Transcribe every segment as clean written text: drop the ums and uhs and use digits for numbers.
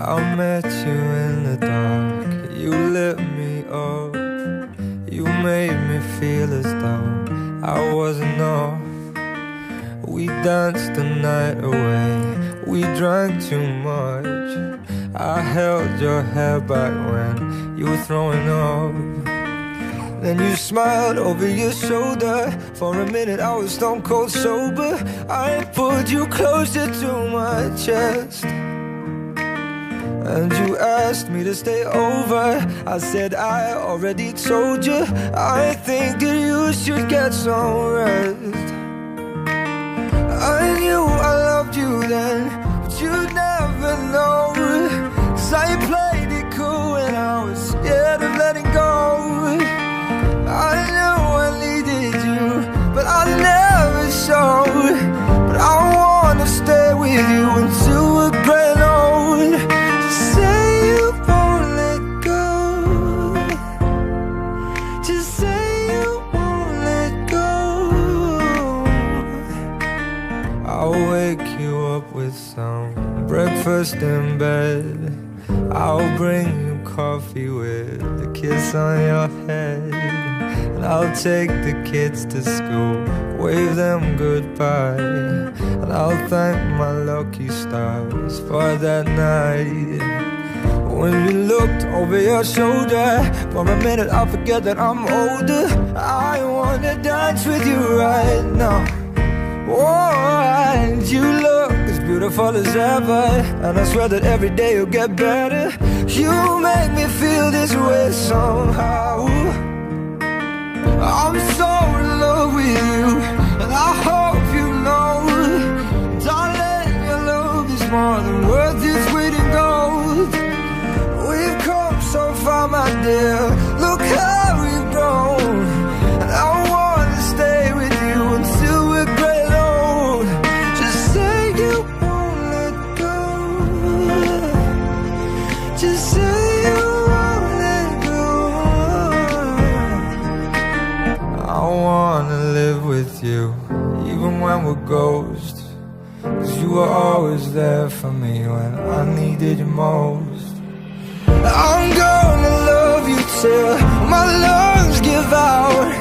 I met you in the dark, you lit me up. You made me feel as though I wasn't off. We danced the night away, we drank too much. I held your hair back when you were throwing up. Then you smiled over your shoulder. For a minute I was stone cold sober. I pulled you closer to my chest, and you asked me to stay over. I said I already told you, I think that you should get some rest. I knew I loved you then, but you'd never know. 'Cause I played it cool and I was scared of letting go. I knew I needed you, but I never showed. But I wanna stay with you until we're growing old. Just say you won't let go. Just say you won't let go. I'll wake you up with some breakfast in bed. I'll bring you coffee with a kiss on your head. And I'll take the kids to school, wave them goodbye. And I'll thank my lucky stars for that night. When you looked over your shoulder, for a minute I forget that I'm older. I wanna dance with you right now. Oh, and you look as beautiful as ever, and I swear that every day you'll get better. You make me feel this way somehow. I'm so in love with you, and I hope you know, darling, your love is more than worth its weight in gold. We've come so far, my dear, look how we've grown. And I wanna stay with you until we're great old. Just say you won't let go. Just say you won't let go. I wanna live with you, even when we're ghosts. 'Cause you were always there for me when I needed you most. I'm gonna love you till my lungs give out.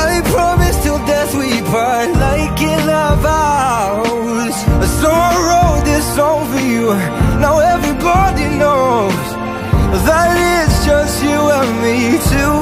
I promise till death we part, like in our vows. So I wrote this song for you, now everybody knows that it's just you and me till